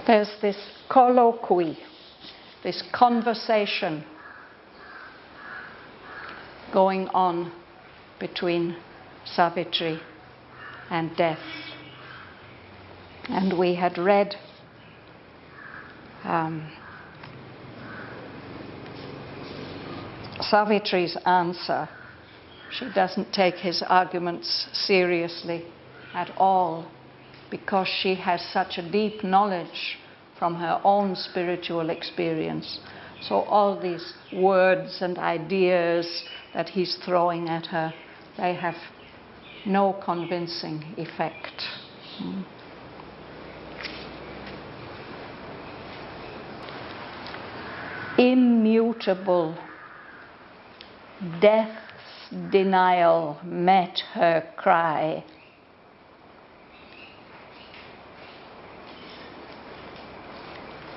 There's this colloquy, this conversation going on between Savitri and death. And we had read Savitri's answer. She doesn't take his arguments seriously at all because she has such a deep knowledge from her own spiritual experience. So all these words and ideas that he's throwing at her, they have no convincing effect. Immutable death's denial met her cry.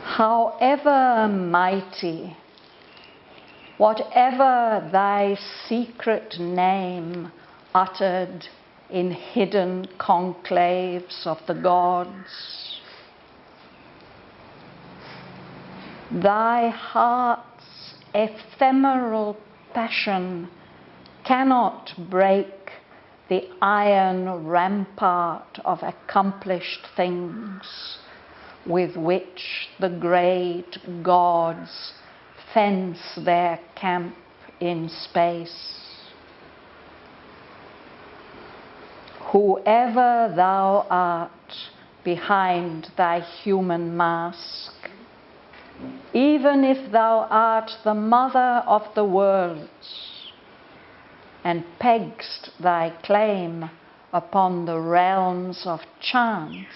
However mighty, whatever thy secret name uttered in hidden conclaves of the gods, thy heart's ephemeral passion cannot break the iron rampart of accomplished things with which the great gods fence their camp in space. Whoever thou art behind thy human mask, even if thou art the mother of the worlds, and peggest thy claim upon the realms of chance,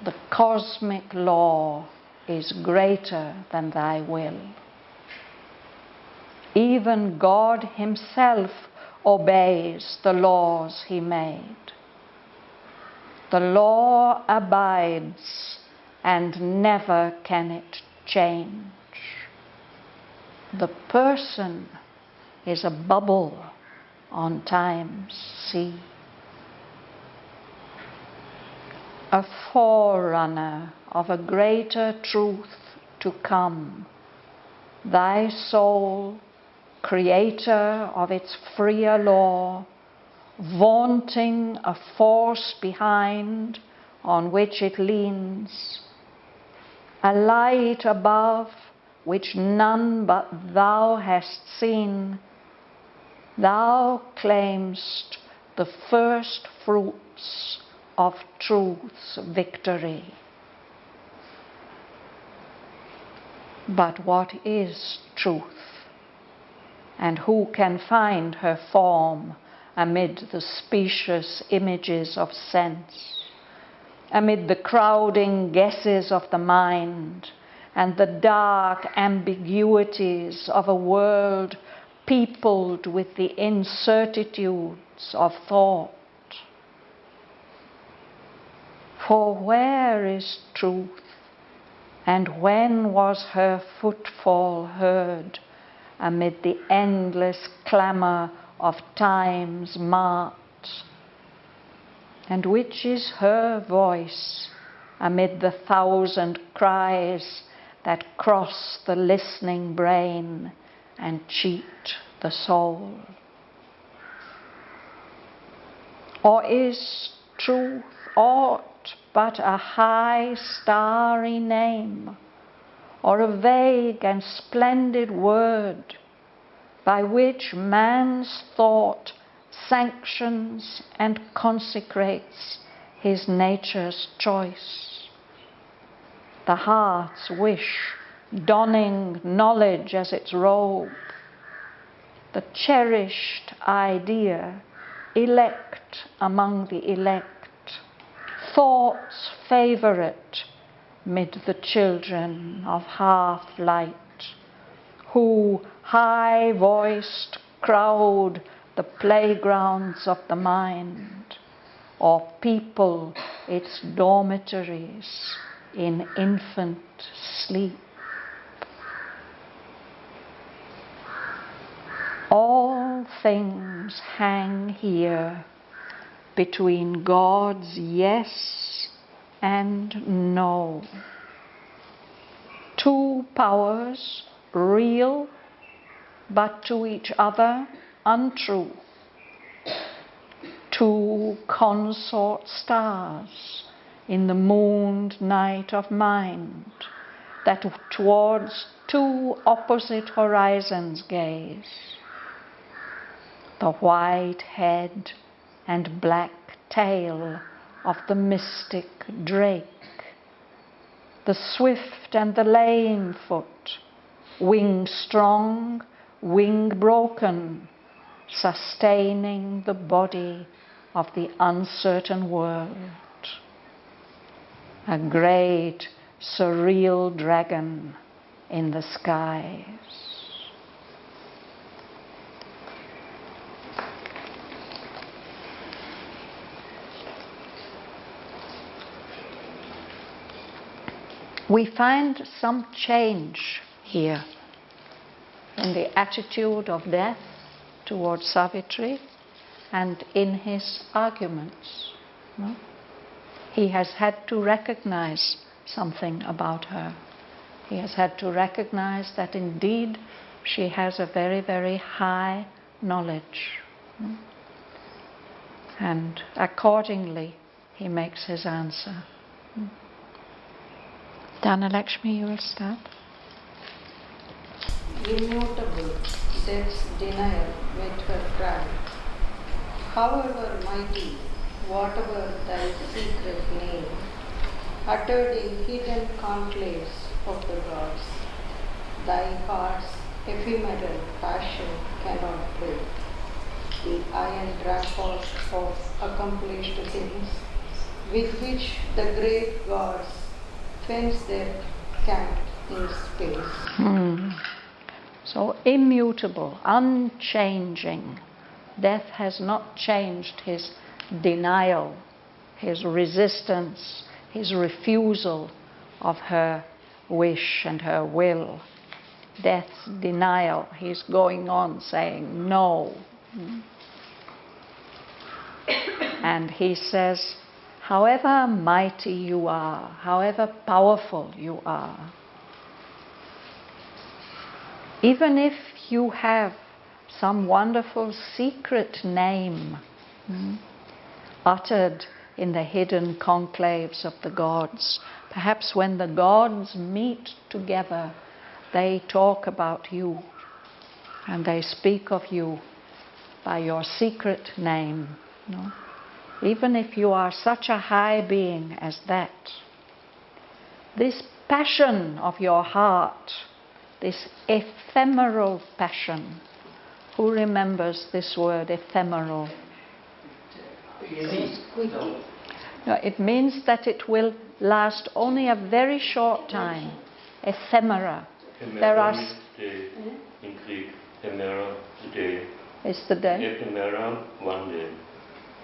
the cosmic law is greater than thy will. Even God himself obeys the laws he made. The law abides, and never can it change. The person is a bubble on time's sea, a forerunner of a greater truth to come. Thy soul, creator of its freer law, vaunting a force behind on which it leans, a light above which none but thou hast seen, thou claimst the first fruits of truth's victory. But what is truth? And who can find her form amid the specious images of sense, amid the crowding guesses of the mind, and the dark ambiguities of a world peopled with the incertitudes of thought? For where is truth, and when was her footfall heard amid the endless clamour of time's mart? And which is her voice amid the thousand cries that cross the listening brain and cheat the soul? Or is truth aught but a high starry name, or a vague and splendid word by which man's thought sanctions and consecrates his nature's choice? The heart's wish, donning knowledge as its robe, the cherished idea, elect among the elect, thought's favourite mid the children of half-light, who high-voiced crowd the playgrounds of the mind, or people its dormitories in infant sleep. All things hang here between God's yes and know. Two powers, real, but to each other untrue. Two consort stars in the mooned night of mind, that towards two opposite horizons gaze. The white head and black tail of the mystic drake, the swift and the lame foot, wing strong, wing broken, sustaining the body of the uncertain world. A great surreal dragon in the skies. We find some change here in the attitude of death towards Savitri and in his arguments. No? He has had to recognize something about her. He has had to recognize that indeed she has a very, very high knowledge. No? And accordingly, he makes his answer. Dhanalakshmi, you will start. Immutable, death's denial with her pride. However mighty, whatever thy secret name, uttered in hidden conclaves of the gods, thy heart's ephemeral passion cannot break the iron rampart of accomplished things with which the great gods fence their camp in space. So immutable, unchanging. Death has not changed his denial, his resistance, his refusal of her wish and her will. Death's denial, he's going on saying no. And he says, however mighty you are, however powerful you are, even if you have some wonderful secret name uttered in the hidden conclaves of the gods, perhaps when the gods meet together, they talk about you and they speak of you by your secret name. No? Even if you are such a high being as that, this passion of your heart, this ephemeral passion. Who remembers this word, ephemeral? No, it means that it will last only a very short time. Ephemera. There are. In Greek, ephemera, the day. Is the day? Ephemera, one day.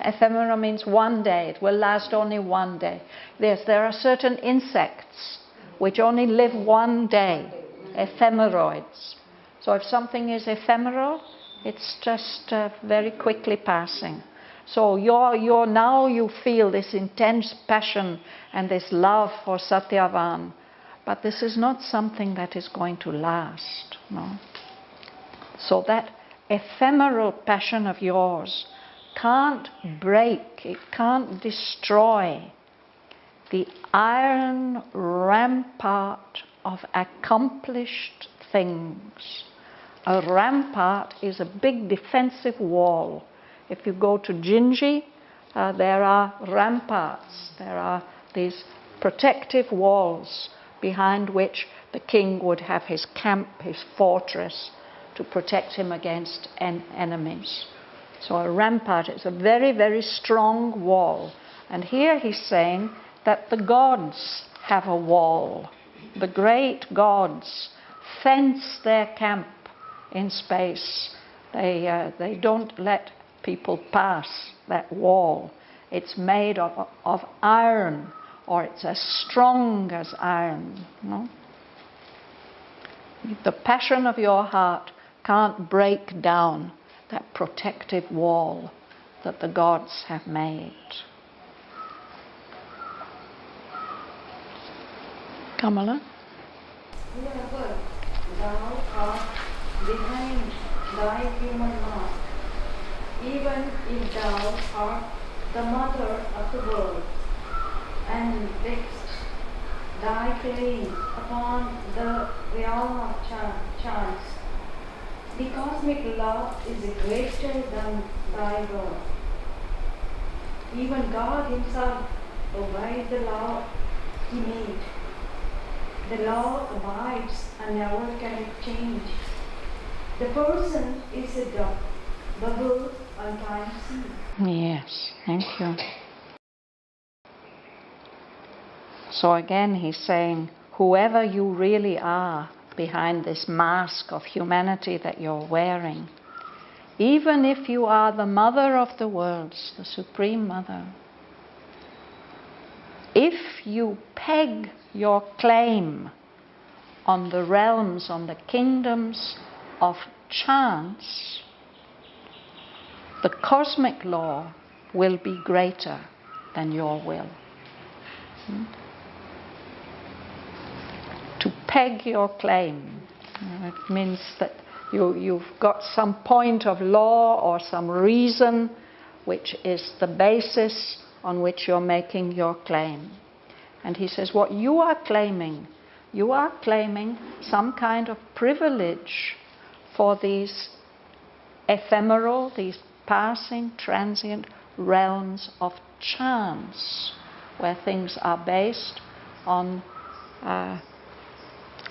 Ephemera means one day. It will last only one day. Yes, there are certain insects which only live one day. Ephemeroids. So if something is ephemeral, it's just very quickly passing. So you're now you feel this intense passion and this love for Satyavan, but this is not something that is going to last. No. So that ephemeral passion of yours can't break, it can't destroy the iron rampart of accomplished things. A rampart is a big defensive wall. If you go to Ginji, there are ramparts. There are these protective walls behind which the king would have his camp, his fortress, to protect him against enemies. So a rampart is a very, very strong wall. And here he's saying that the gods have a wall. The great gods fence their camp in space. They don't let people pass that wall. It's made of iron, or it's as strong as iron. No? The passion of your heart can't break down that protective wall that the gods have made. Kamala? Whoever thou art behind thy human mask, even if thou art the mother of the world, and fixed thy claim upon the realm of chance, the cosmic law is greater than thy God. Even God himself obeyed the law he made. The law abides and never can it change. The person is a bubble on time sea. Yes, thank you. So again he's saying, whoever you really are behind this mask of humanity that you're wearing, even if you are the mother of the worlds, the Supreme Mother, if you peg your claim on the realms, on the kingdoms of chance, the cosmic law will be greater than your will. To peg your claim, it means that you've got some point of law or some reason which is the basis on which you're making your claim. And he says what you are claiming some kind of privilege for these ephemeral, these passing, transient realms of chance, where things are based on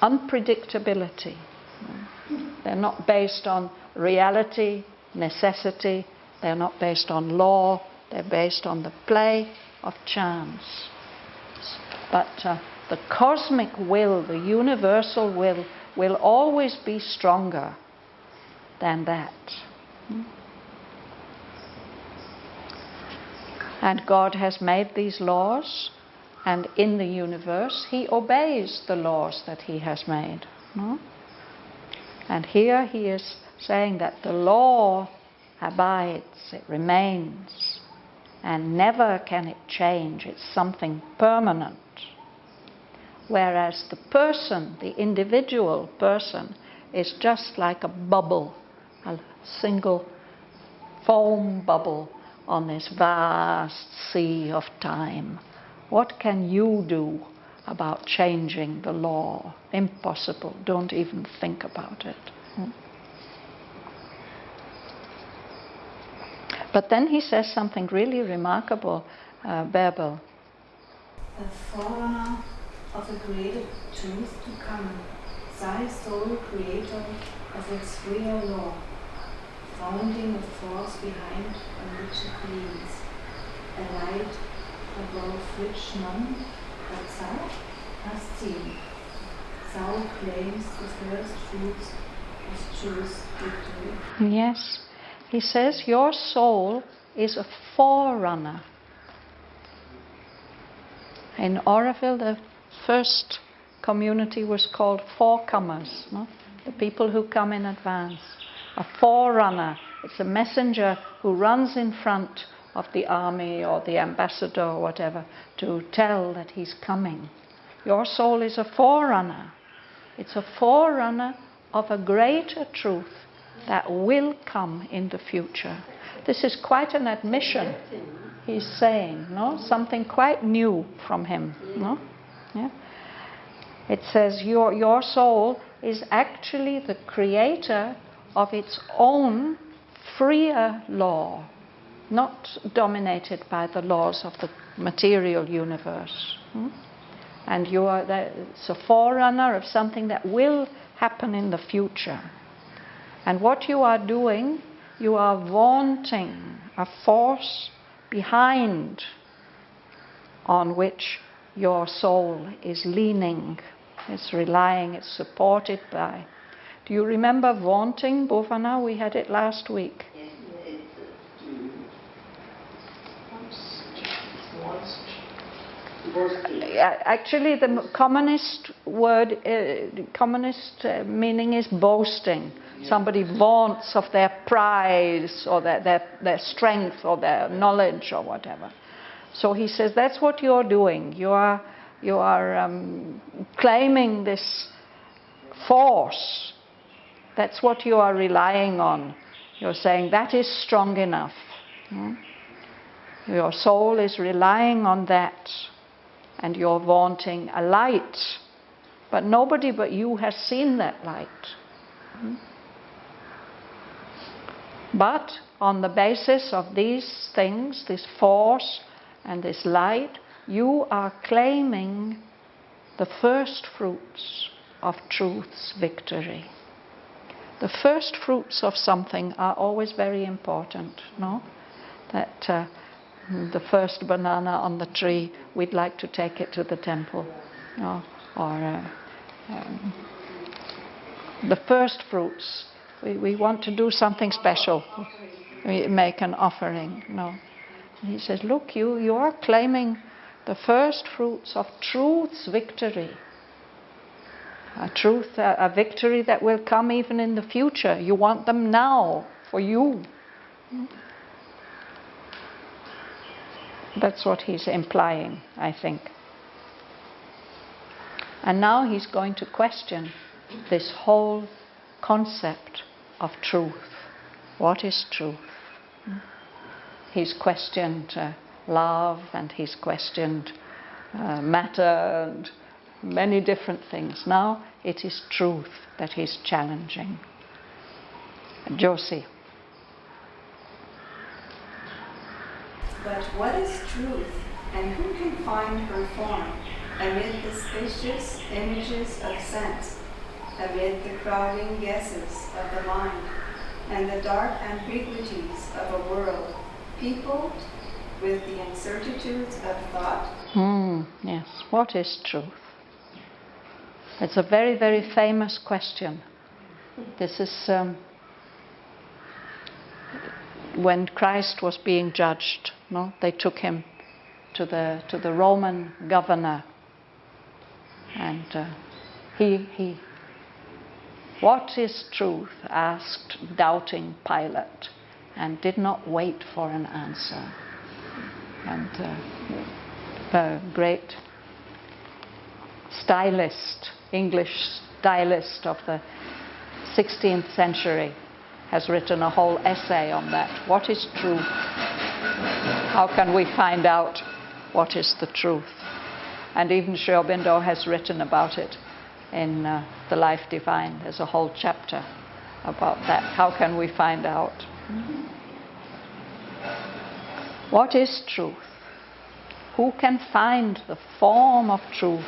unpredictability. They're not based on reality, necessity, they're not based on law, they're based on the play of chance. But the cosmic will, the universal will always be stronger than that. And God has made these laws, and in the universe he obeys the laws that he has made. No? And here he is saying that the law abides, it remains, and never can it change. It's something permanent. Whereas the person, the individual person, is just like a bubble, a single foam bubble on this vast sea of time. What can you do about changing the law? Impossible. Don't even think about it. But then he says something really remarkable, Bärbel. A forerunner of a greater truth to come, thy sole creator of its real law, founding a force behind on which it leans, a light above which none but thou hast seen. Thou claims the first fruits of truth's victory. Yes, he says your soul is a forerunner. In Auroville, the first community was called forecomers, no? The people who come in advance. A forerunner, it's a messenger who runs in front of the army or the ambassador or whatever to tell that he's coming. Your soul is a forerunner. It's a forerunner of a greater truth that will come in the future. This is quite an admission he's saying, no? Something quite new from him, no? Yeah. It says your soul is actually the creator of its own freer law, not dominated by the laws of the material universe. And it's a forerunner of something that will happen in the future. And what you are doing, you are vaunting a force behind on which your soul is leaning, it's relying, it's supported by. Do you remember vaunting, Bhavan? We had it last week. Actually, the commonest word, meaning is boasting. Somebody vaunts of their pride or their strength or their knowledge or whatever. So he says that's what you're doing. You are claiming this force. That's what you are relying on. You're saying that is strong enough. Your soul is relying on that, and you're wanting a light. But nobody but you has seen that light. But on the basis of these things, this force and this light, you are claiming the first fruits of truth's victory. The first fruits of something are always very important, no? That the first banana on the tree, we'd like to take it to the temple, no? Or the first fruits, we want to do something special. We make an offering, no? And he says, look, you are claiming the first fruits of truth's victory. A victory that will come even in the future. You want them now, for you. That's what he's implying, I think. And now he's going to question this whole concept of truth. What is truth? He's questioned love, and he's questioned matter, and many different things. Now it is truth that he's challenging. Josie. But what is truth, and who can find her form amid the spacious images of sense, amid the crowding guesses of the mind, and the dark ambiguities of a world peopled with the incertitudes of thought? Yes, what is truth? It's a very, very famous question. This is when Christ was being judged. No, they took him to the Roman governor, and he what is truth? Asked doubting Pilate, and did not wait for an answer. And a great stylist, English stylist of the 16th century, has written a whole essay on that. What is truth? How can we find out what is the truth? And even Aurobindo has written about it in The Life Divine. There's a whole chapter about that. How can we find out? What is truth? Who can find the form of truth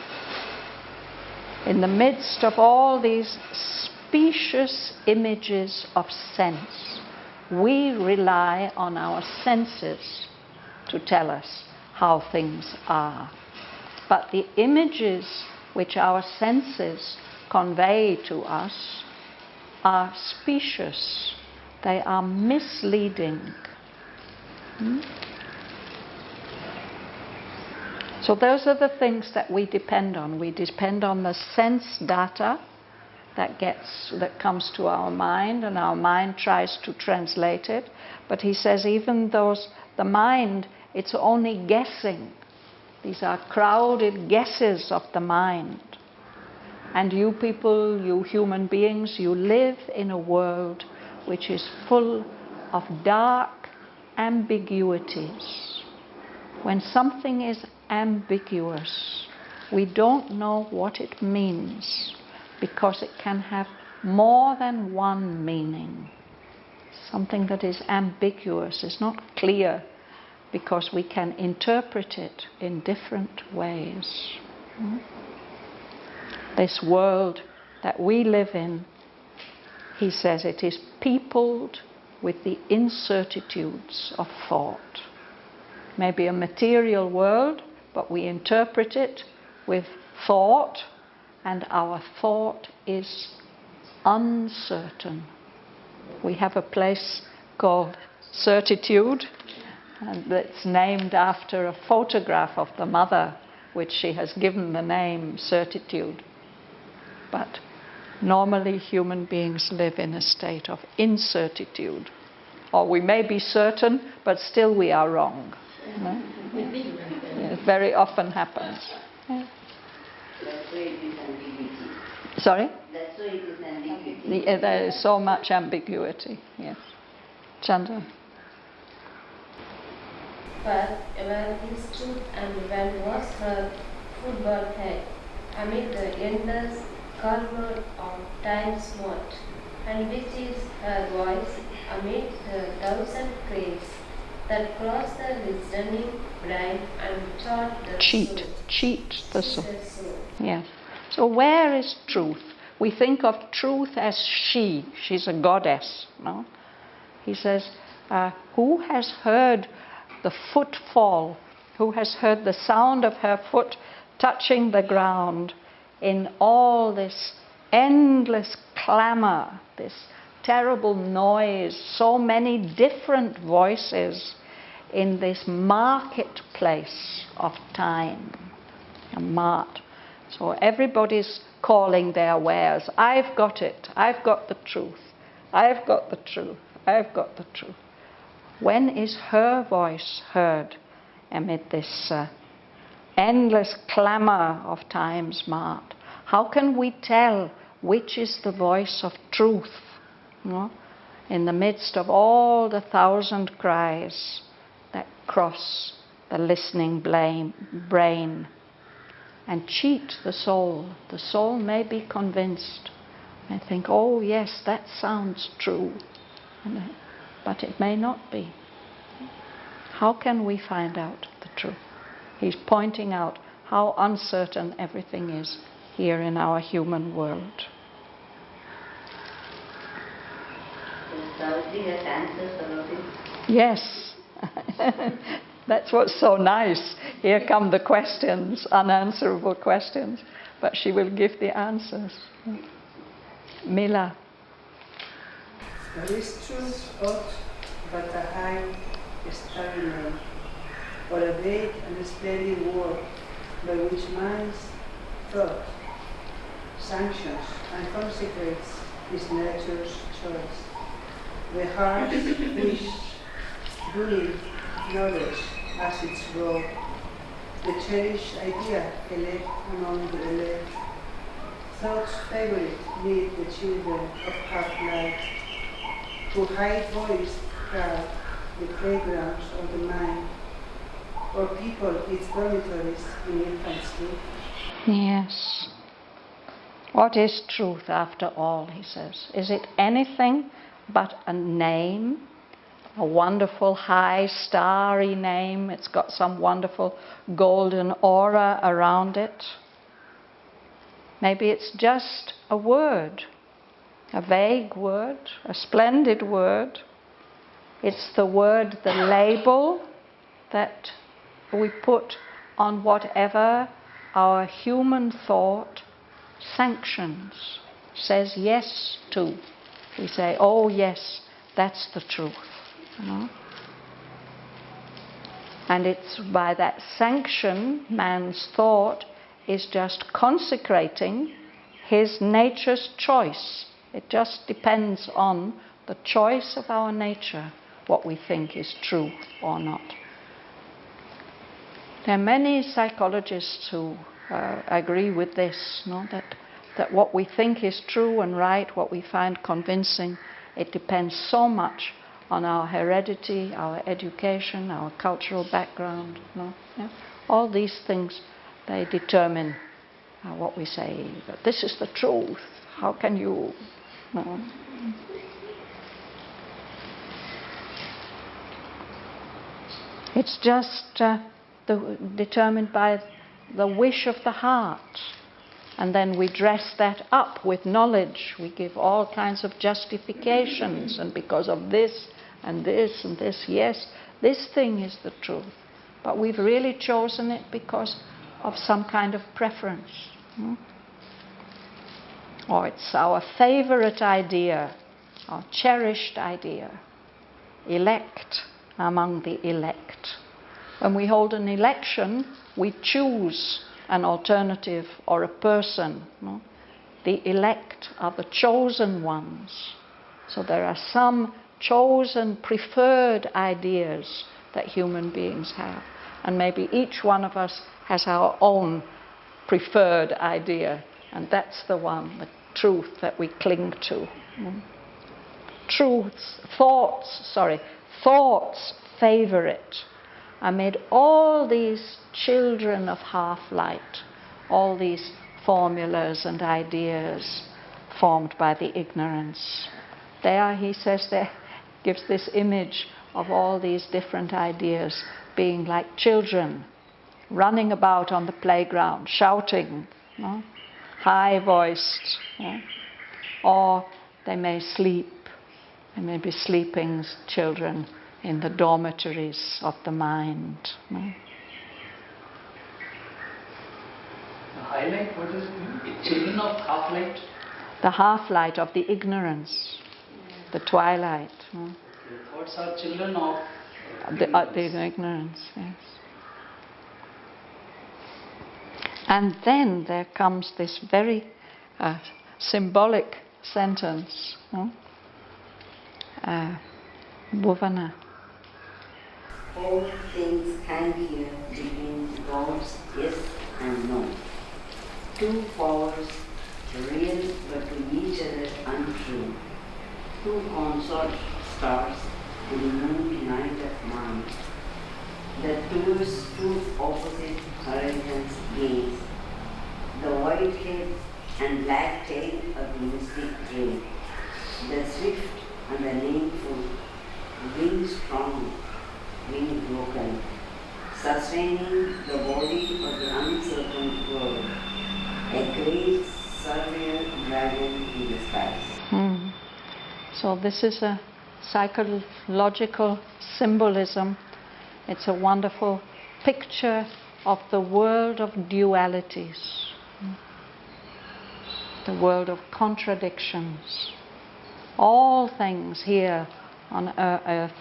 in the midst of all these specious images of sense? We rely on our senses to tell us how things are. But the images which our senses convey to us are specious. They are misleading. So those are the things that we depend on. We depend on the sense data that comes to our mind, and our mind tries to translate it. But he says even the mind, it's only guessing. These are crowded guesses of the mind. And you people, you human beings, you live in a world which is full of dark ambiguities. When something is ambiguous, we don't know what it means, because it can have more than one meaning. Something that is ambiguous is not clear, because we can interpret it in different ways. This world that we live in, he says, it is peopled with the incertitudes of thought. Maybe a material world, but we interpret it with thought, and our thought is uncertain. We have a place called Certitude, and it's named after a photograph of the mother, which she has given the name Certitude. But normally human beings live in a state of incertitude. Or we may be certain, but still we are wrong. No? It very often happens. Yeah. Sorry? That's why it is ambiguity. There is so much ambiguity, yes. Chandra? But when his truth and when was her football head, amid the endless curve of time's moat, and which is her voice amid the thousand craves that cross the listening brain and chart the soul. Cheat the soul. Yes. So where is truth? We think of truth as she's a goddess, no? He says, who has heard the footfall, who has heard the sound of her foot touching the ground in all this endless clamor, this terrible noise, so many different voices in this marketplace of time, a mart. So everybody's calling their wares. I've got it. I've got the truth. I've got the truth. I've got the truth. When is her voice heard amid this endless clamor of time's mart? How can we tell which is the voice of truth, you know, in the midst of all the thousand cries that cross the listening brain and cheat the soul? The soul may be convinced, may think, oh yes, that sounds true, but it may not be. How can we find out the truth? He's pointing out how uncertain everything is here in our human world. Savitri has answers all of it. Yes. That's what's so nice. Here come the questions, unanswerable questions, but she will give the answers. Mila. There is truth aught but a high starry name, or a vague and splendid word by which man's thought sanctions and consecrates his nature's choice. The heart's wish, doing knowledge as its role, the cherished idea elect among the elect, thought's favorite lead the children of half-light, who high-voiced crowd the playgrounds of the mind, or people its dormitories in infant sleep. Yes. What is truth after all, he says? Is it anything but a name? A wonderful high starry name. It's got some wonderful golden aura around it. Maybe it's just a word, a vague word, a splendid word. It's the word, the label that we put on whatever our human thought sanctions, says yes to. We say, oh yes, that's the truth. You know? And it's by that sanction, man's thought is just consecrating his nature's choice. It just depends on the choice of our nature, what we think is true or not. There are many psychologists who agree with this, no? That what we think is true and right, what we find convincing, it depends so much on our heredity, our education, our cultural background. No? Yeah? All these things, they determine what we say. But this is the truth. How can you? No? It's just determined by the wish of the heart. And then we dress that up with knowledge. We give all kinds of justifications. And because of this and this and this, yes, this thing is the truth. But we've really chosen it because of some kind of preference. Or it's our favorite idea, our cherished idea. Elect among the elect. When we hold an election, we choose an alternative or a person. No? The elect are the chosen ones. So there are some chosen, preferred ideas that human beings have. And maybe each one of us has our own preferred idea. And that's the one, the truth that we cling to. Thoughts favor it. Amid all these children of half-light, all these formulas and ideas formed by the ignorance. There, he says, there gives this image of all these different ideas being like children running about on the playground, shouting, high-voiced, or they may sleep. They may be sleeping children in the dormitories of the mind. The highlight, what is it? Children of half-light? The half-light of the ignorance, the twilight. The thoughts are children of the ignorance, yes. And then there comes this very symbolic sentence, Bhavana. All things hang here between God's yes and no. Two powers, real but to each other untrue. Two consort stars in the moon night of mind. That towards two opposite horizons gaze. The white head and black tail of the mystic ray. The swift and the nameful, wing strong, wing broken, sustaining the body of the uncertain world, a great surreal dragon in the skies. So this is a psychological symbolism. It's a wonderful picture of the world of dualities, the world of contradictions. All things here on earth,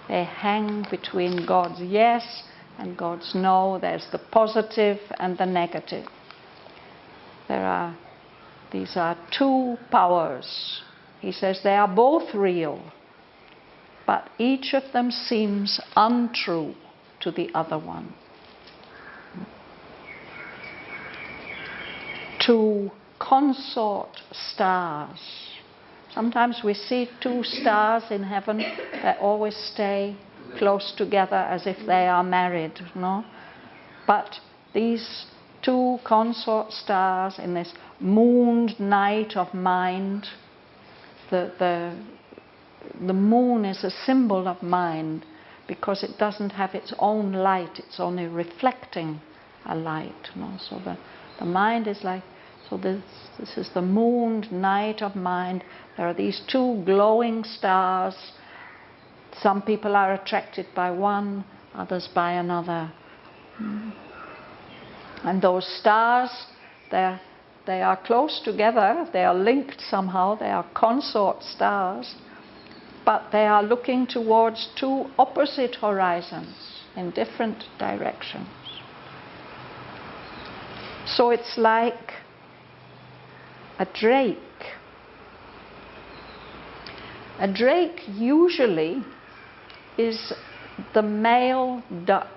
they hang between God's yes and God's no. There's the positive and the negative. These are two powers. He says they are both real, but each of them seems untrue to the other one. Two consort stars. Sometimes we see two stars in heaven that always stay close together as if they are married, no? But these two consort stars in this mooned night of mind, the moon is a symbol of mind because it doesn't have its own light, it's only reflecting a light, no? So the mind is like, so this is the mooned night of mind. There are these two glowing stars. Some people are attracted by one, others by another. And those stars, they are close together, they are linked somehow, they are consort stars, but they are looking towards two opposite horizons in different directions. So it's like a drake. A drake usually is the male duck.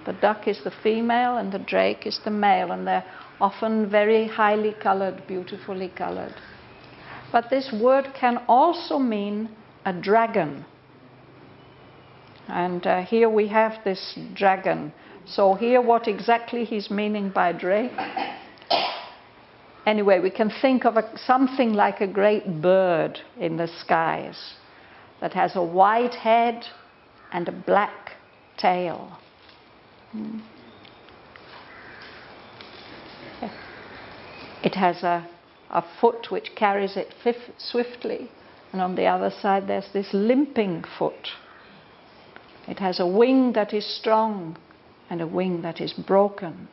The duck is the female and the drake is the male, and they're often very highly colored, beautifully colored. But this word can also mean a dragon. And here we have this dragon. So here what exactly he's meaning by drake? Anyway, we can think of something like a great bird in the skies that has a white head and a black tail. It has a foot which carries it swiftly, and on the other side there's this limping foot. It has a wing that is strong and a wing that is broken.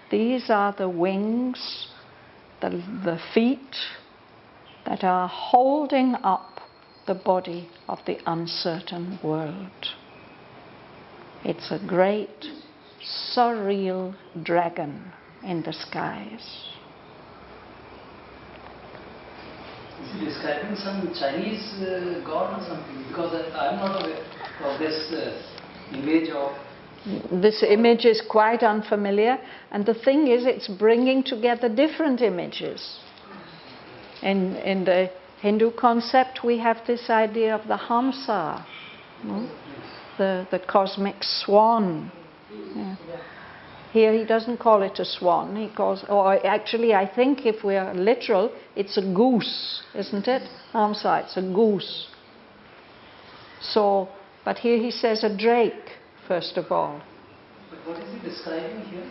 These are the wings, the feet that are holding up the body of the uncertain world. It's a great, surreal dragon in the skies. Is he describing some Chinese god or something? Because I'm not aware of this image of this image is quite unfamiliar, and the thing is, it's bringing together different images. In the Hindu concept, we have this idea of the Hamsa, the cosmic swan. Yeah. Here he doesn't call it a swan, he calls, or actually I think if we are literal, it's a goose, isn't it? Hamsa, it's a goose. So, but here he says a drake, first of all. But what is he describing here?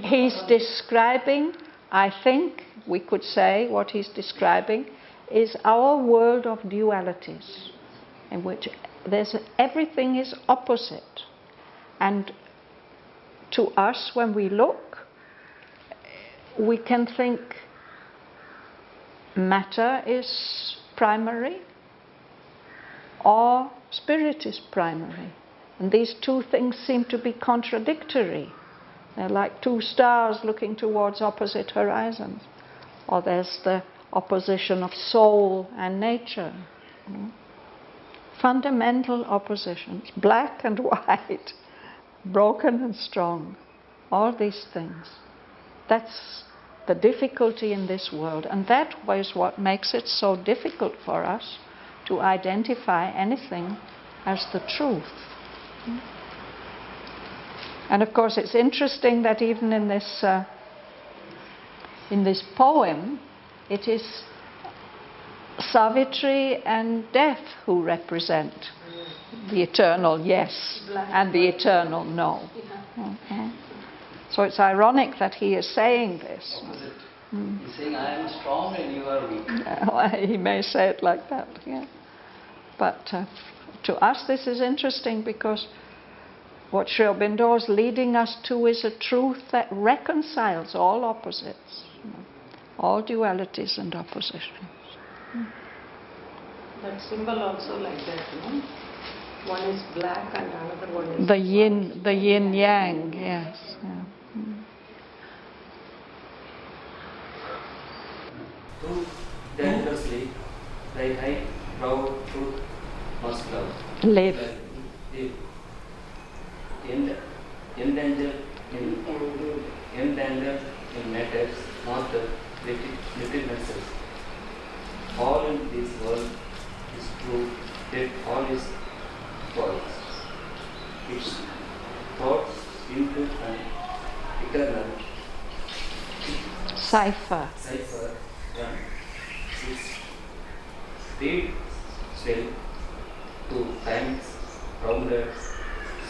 He's describing, I think we could say what he's describing is our world of dualities, in which everything is opposite. And to us, when we look, we can think matter is primary or spirit is primary. And these two things seem to be contradictory. They're like two stars looking towards opposite horizons. Or there's the opposition of soul and nature. Fundamental oppositions, black and white, broken and strong, all these things. That's the difficulty in this world, and that is what makes it so difficult for us to identify anything as the truth. And of course it's interesting that even in this poem, it is Savitri and death who represent the eternal yes and the eternal no. Okay. So it's ironic that he is saying this. He's saying, I am strong and you are weak. He may say it like that, yeah. But to us this is interesting because what Sri Aurobindo is leading us to is a truth that reconciles all opposites, all dualities and oppositions. That symbol also like that, no? One is black and another one is the yin yang, yes. Yeah. Too dangerously, thy high proud truth must love. Live. Endangered in matters, not the little. All in this world is true, yet all is false. Its thoughts into an eternal Cipher. Run. Its speed swell to times rounded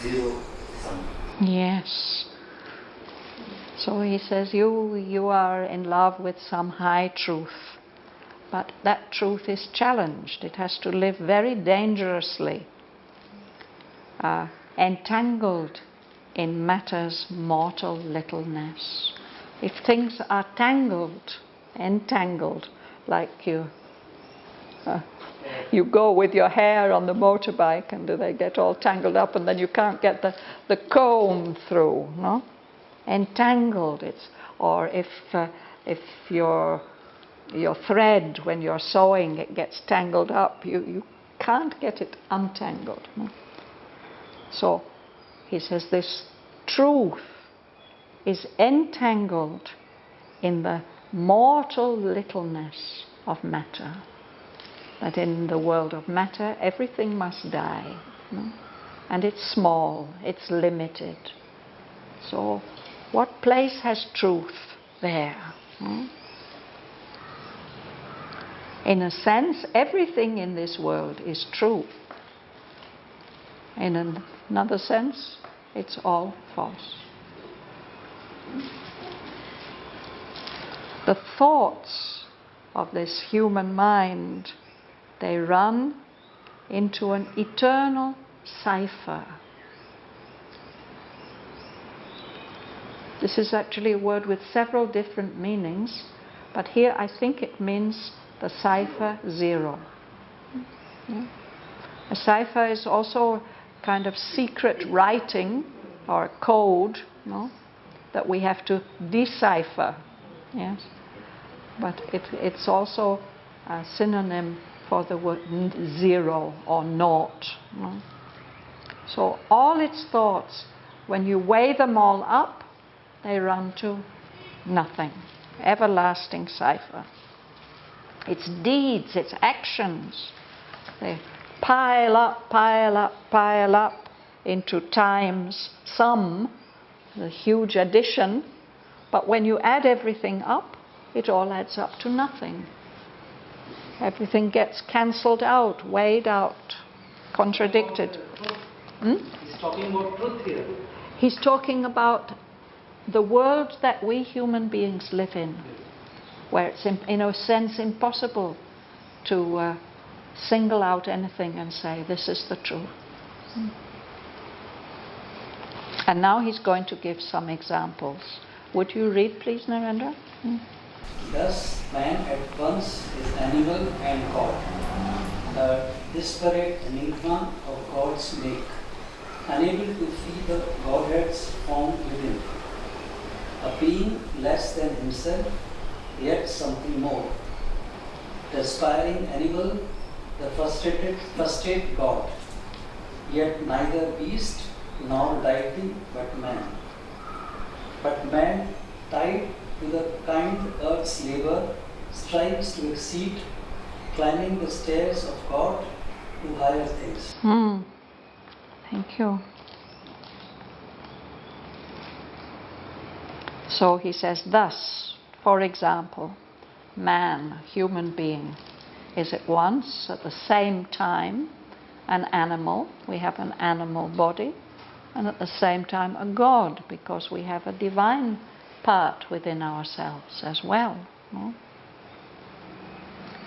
zero sum. Yes. So he says, you are in love with some high truth, but that truth is challenged. It has to live very dangerously, entangled in matter's mortal littleness. If things are entangled, like you go with your hair on the motorbike and they get all tangled up and then you can't get the comb through, no? Entangled, or if your thread, when you're sewing, it gets tangled up, you can't get it untangled. No? So he says this truth is entangled in the mortal littleness of matter. That in the world of matter, everything must die. No? And it's small, it's limited. So what place has truth there? No? In a sense, everything in this world is true. In another sense, it's all false. The thoughts of this human mind, they run into an eternal cipher. This is actually a word with several different meanings, but here I think it means the cipher zero. Yeah. A cipher is also a kind of secret writing or a code, no, that we have to decipher. Yes, but it's also a synonym for the word zero or naught. No? So all its thoughts When you weigh them all up, they run to nothing. Everlasting cipher. It's deeds, it's actions. They pile up, pile up, pile up into times sum, the huge addition. But when you add everything up, it all adds up to nothing. Everything gets cancelled out, weighed out, contradicted. He's talking about truth here. He's talking about the world that we human beings live in, where it's in a sense impossible to single out anything and say this is the truth. And now he's going to give some examples. Would you read, please, Narendra? Thus, man at once is animal and God, the disparate enigma of God's make, unable to feel the Godhead's form within. A being less than himself, yet something more. The aspiring animal, the frustrate God, yet neither beast nor deity but man. But man, tied to the kind earth's labor, strives to exceed, climbing the stairs of God to higher things. Thank you. So he says, thus, for example, man, human being, is at once, at the same time, an animal. We have an animal body, and at the same time a God, because we have a divine part within ourselves as well. No?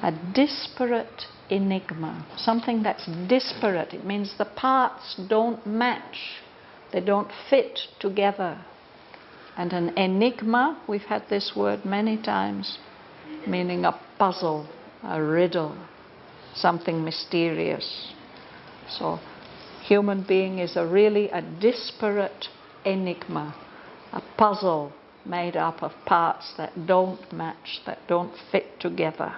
A disparate enigma, something that's disparate. It means the parts don't match, they don't fit together. And an enigma, we've had this word many times, meaning a puzzle, a riddle, something mysterious. So, human being is really a disparate enigma, a puzzle made up of parts that don't match, that don't fit together.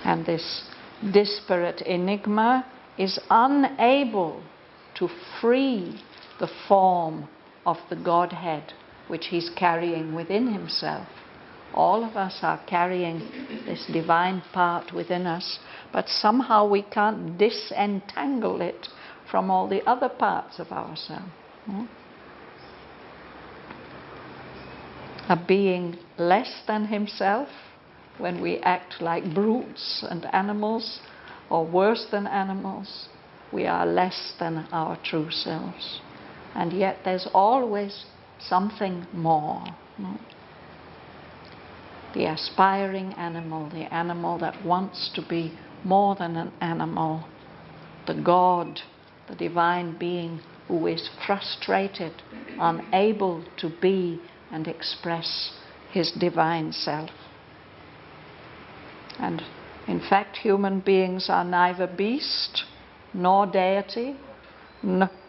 And this disparate enigma is unable to free the form of the Godhead which he's carrying within himself. All of us are carrying this divine part within us, but somehow we can't disentangle it from all the other parts of ourselves. A being less than himself, when we act like brutes and animals, or worse than animals, we are less than our true selves. And yet there's always something more. The aspiring animal, the animal that wants to be more than an animal, the God, the divine being who is frustrated, unable to be and express his divine self. And in fact, human beings are neither beast nor deity,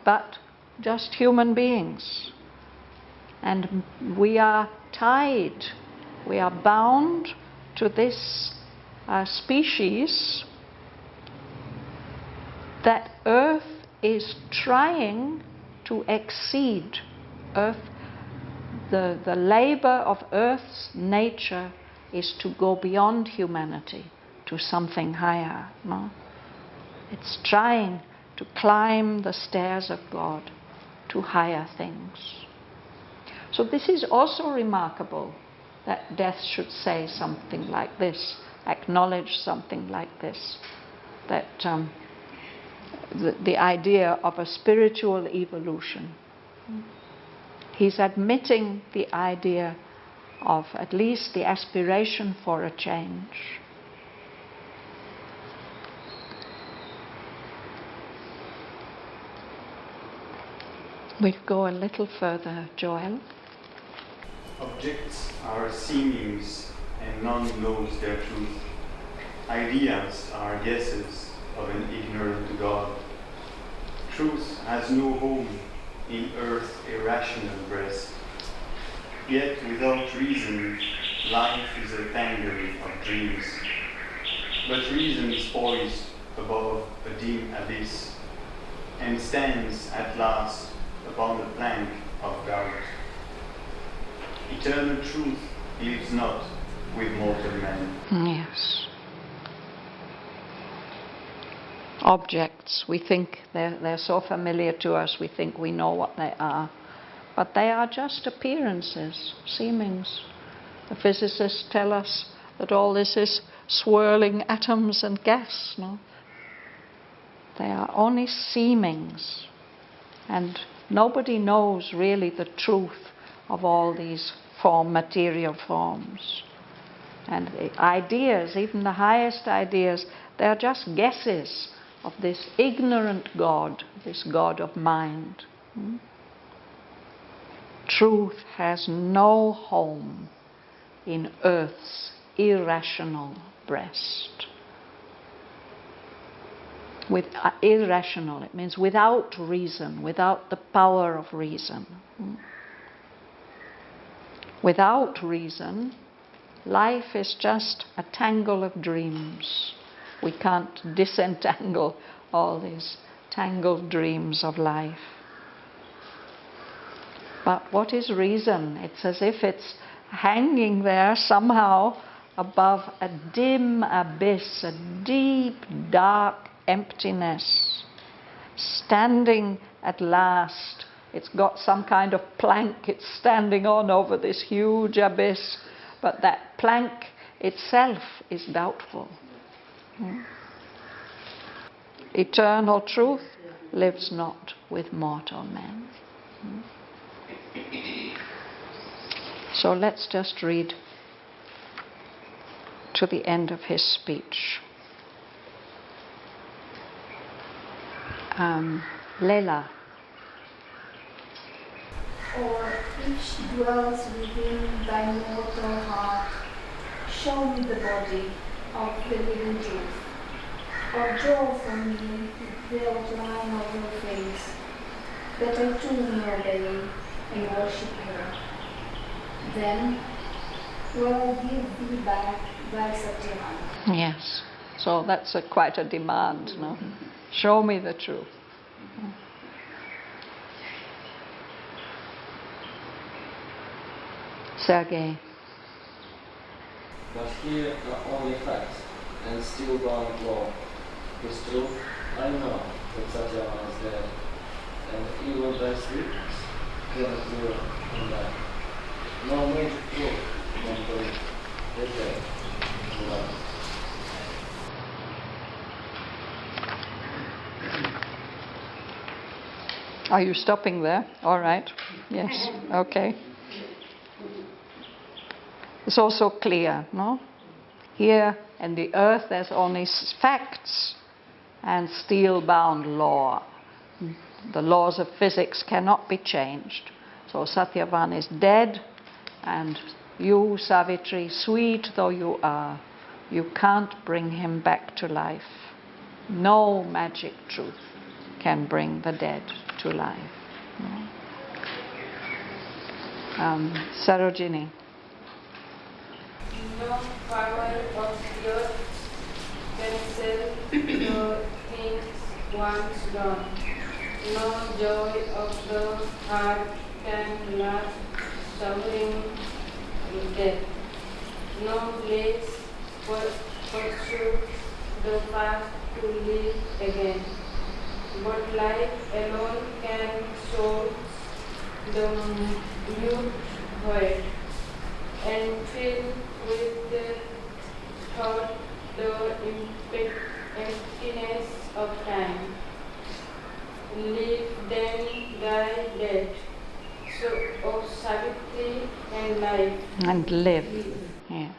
but just human beings. And we are tied, we are bound to this species that Earth is trying to exceed. Earth, the labor of Earth's nature is to go beyond humanity to something higher. No? It's trying to climb the stairs of God to higher things. So this is also remarkable, that death should say something like this, acknowledge something like this, that the idea of a spiritual evolution. He's admitting the idea of at least the aspiration for a change. We'll go a little further, Joel. Objects are seemings, and none knows their truth. Ideas are guesses of an ignorant God. Truth has no home in earth's irrational breast. Yet without reason, life is a tangle of dreams. But reason is poised above a dim abyss, and stands at last upon the plank of doubt. Eternal truth lives not with mortal man. Yes. Objects, we think they're so familiar to us, we think we know what they are. But they are just appearances, seemings. The physicists tell us that all this is swirling atoms and gas, no? They are only seemings. And nobody knows really the truth of all these material forms. And the ideas, even the highest ideas, they are just guesses of this ignorant God, this God of mind. Truth has no home in earth's irrational breast. With irrational, it means without reason, without the power of reason. Without reason, life is just a tangle of dreams. We can't disentangle all these tangled dreams of life. But what is reason? It's as if it's hanging there somehow above a dim abyss, a deep, dark emptiness, standing at last. It's got some kind of plank it's standing on over this huge abyss, but that plank itself is doubtful. Eternal truth lives not with mortal men. So let's just read to the end of his speech. Leila. Or if she dwells within thy mortal heart, show me the body of the living truth, or draw from me the outline of your face, that I too may obey and worship her. Then will I give thee back thy Satyavan. Yes, so that's quite a demand, no? Show me the truth. Sergei. But here are only facts and still bound law. Is true, I know that Satyavan is dead, and even thy sweetness cannot dwell on that. No magic proof can bring the dead to life. Are you stopping there? All right. Yes. Okay. It's also clear, no? Here in the earth there's only facts and steel-bound law. The laws of physics cannot be changed. So Satyavan is dead, and you, Savitri, sweet though you are, you can't bring him back to life. No magic truth can bring the dead to life. No? Sarojini. No power of the earth can sell the things once done. No joy of the heart can last suffering death. No place pursue the path to live again. But life alone can soothe the mute void and fill with the thought the emptiness of time. Live then die dead. So, O Savitri, and life. And live. Yes.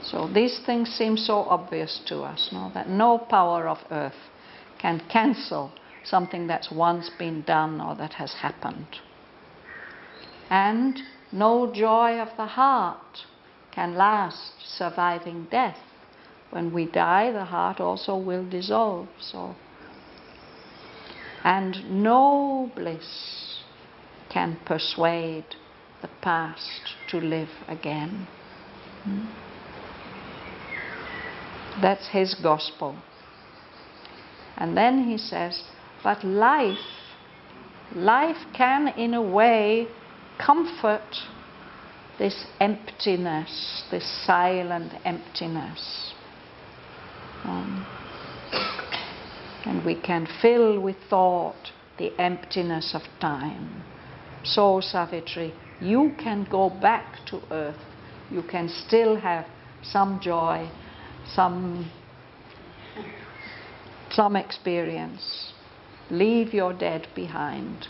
So these things seem so obvious to us, no? That no power of earth can cancel something that's once been done or that has happened. And no joy of the heart can last, surviving death. When we die, the heart also will dissolve. So, and no bliss can persuade the past to live again. That's his gospel. And then he says, But life can in a way comfort this emptiness, this silent emptiness. And we can fill with thought the emptiness of time. So, Savitri, you can go back to earth. You can still have some joy, some experience. Leave your dead behind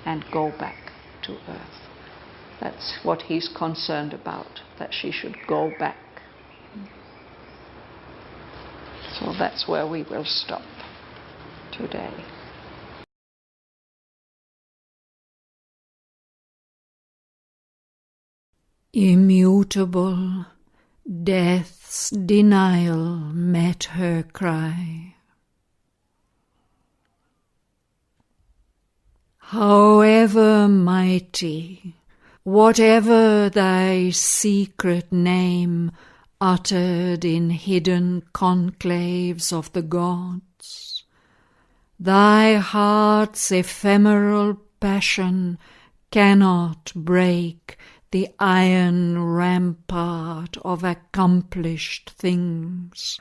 and go back to earth. That's what he's concerned about, that she should go back. So that's where we will stop today. Immutable, death's denial met her cry. However mighty, whatever thy secret name uttered in hidden conclaves of the gods, thy heart's ephemeral passion cannot break the iron rampart of accomplished things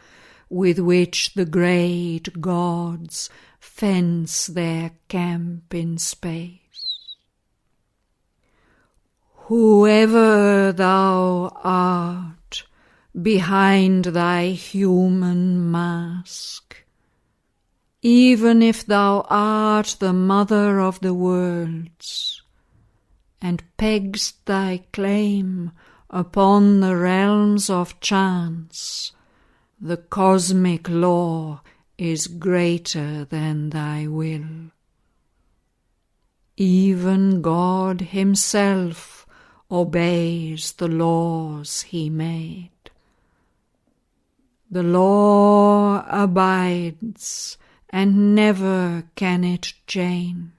with which the great gods fence their camp in space. Whoever thou art behind thy human mask, even if thou art the mother of the worlds, and pegg'st thy claim upon the realms of chance, the cosmic law is greater than thy will. Even God himself obeys the laws he made. The law abides, and never can it change.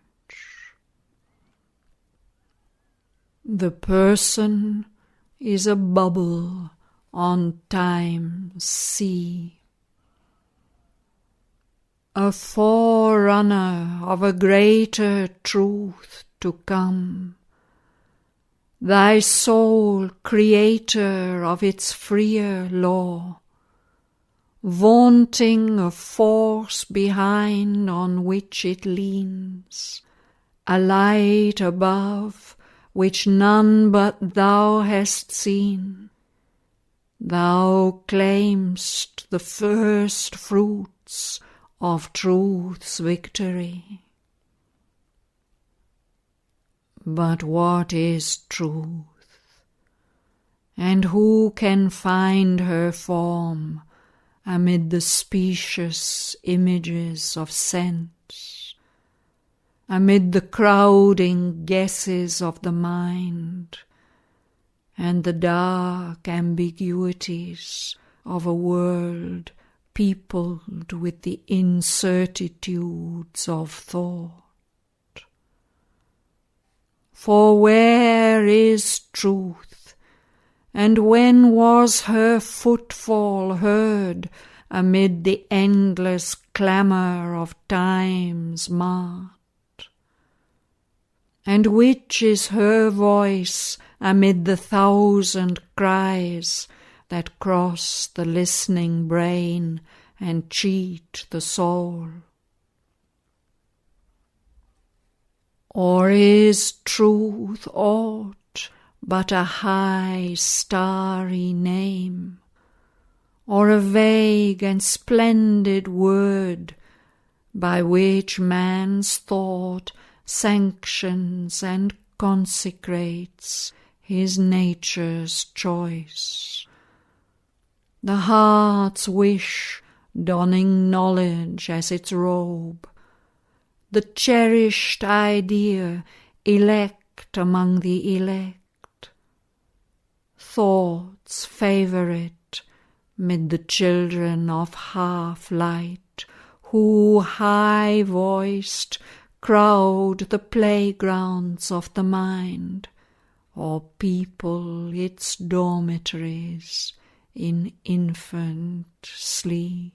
The person is a bubble on time's sea, a forerunner of a greater truth to come, thy soul creator of its freer law, vaunting a force behind on which it leans, a light above which none but thou hast seen. Thou claim'st the first fruits of truth's victory. But what is truth? And who can find her form amid the specious images of sense, amid the crowding guesses of the mind, and the dark ambiguities of a world peopled with the incertitudes of thought? For where is truth, and when was her footfall heard amid the endless clamour of time's mart? And which is her voice amid the thousand cries that cross the listening brain and cheat the soul? Or is truth aught but a high starry name, or a vague and splendid word by which man's thought sanctions and consecrates his nature's choice? The heart's wish donning knowledge as its robe, the cherished idea elect among the elect, thought's favourite mid the children of half-light, who, high-voiced, crowd the playgrounds of the mind, or people its dormitories in infant sleep.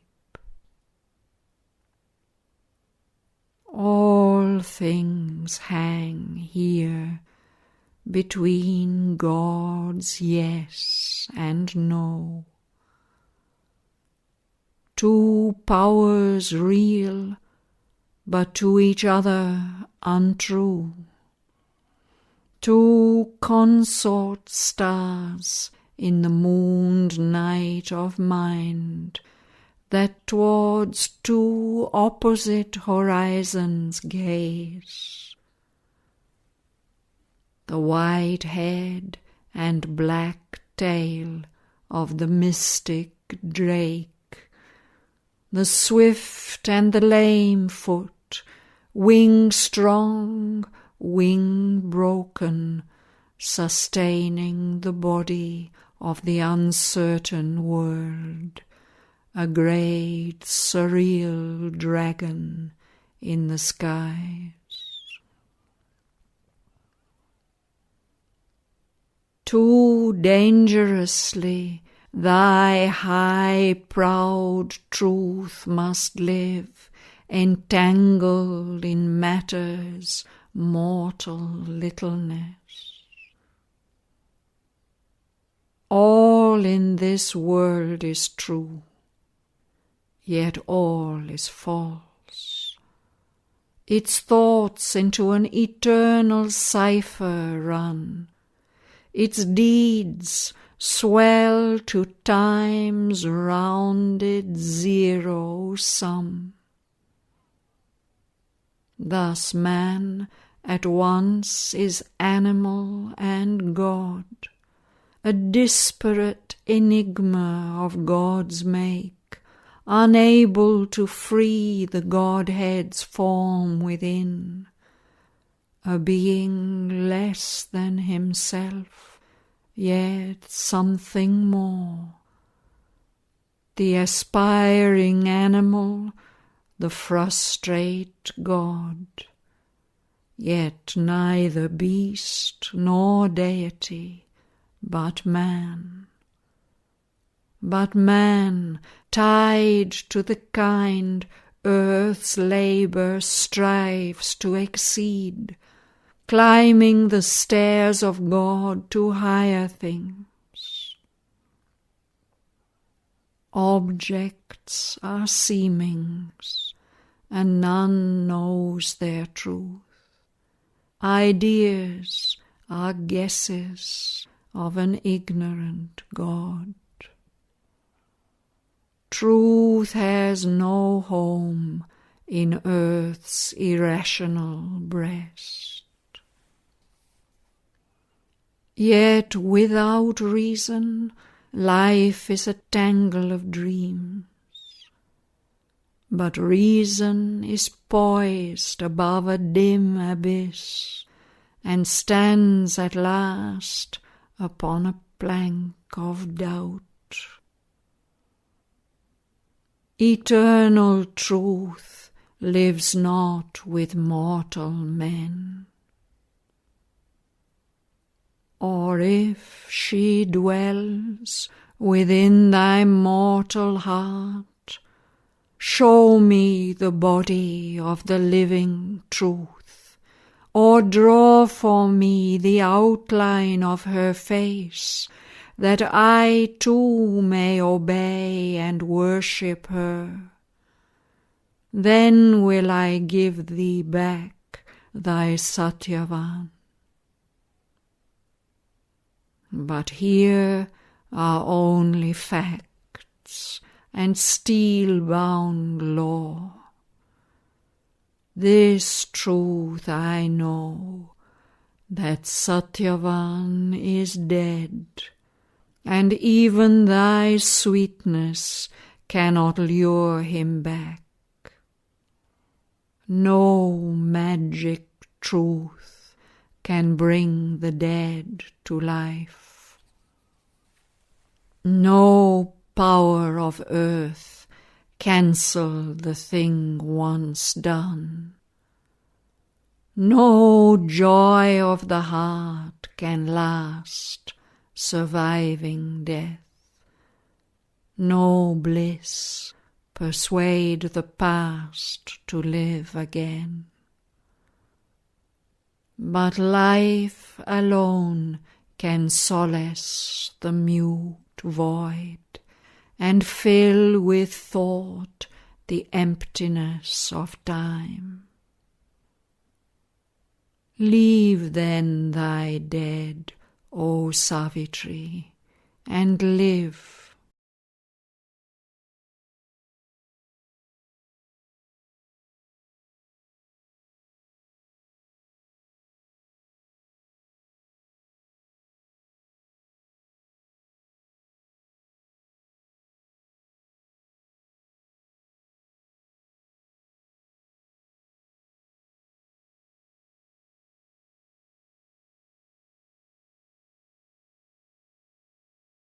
things hang here between God's yes and no. Two powers real, but to each other untrue. Two consort stars in the mooned night of mind, that towards two opposite horizons gaze. The white head and black tail of the mystic drake, the swift and the lame foot, wing strong, wing broken, sustaining the body of the uncertain world, a great surreal dragon in the skies. Too dangerously thy high proud truth must live, entangled in matter's mortal littleness. All in this world is true, yet all is false. Its thoughts into an eternal cipher run, its deeds swell to time's rounded zero sum. Thus man at once is animal and God, a disparate enigma of God's make, unable to free the Godhead's form within, a being less than himself, yet something more. The aspiring animal, the frustrate God, yet neither beast nor deity, but man. But man, tied to the kind earth's labour strives to exceed, climbing the stairs of God to higher things. Objects are seemings, and none knows their truth. Ideas are guesses of an ignorant God. Truth has no home in earth's irrational breast. Yet without reason, life is a tangle of dreams. But reason is poised above a dim abyss, and stands at last upon a plank of doubt. Eternal truth lives not with mortal men. Or if she dwells within thy mortal heart, show me the body of the living truth, or draw for me the outline of her face, that I too may obey and worship her. Then will I give thee back thy Shraddhavan. But here are only facts and steel-bound law. This truth I know, that Shraddhavan is dead, and even thy sweetness cannot lure him back. No magic truth can bring the dead to life. No power of earth cancel the thing once done. No joy of the heart can last, surviving death. No bliss persuade the past to live again. but life alone can solace the mute void and fill with thought the emptiness of time. Leave then thy dead, O Savitri, and live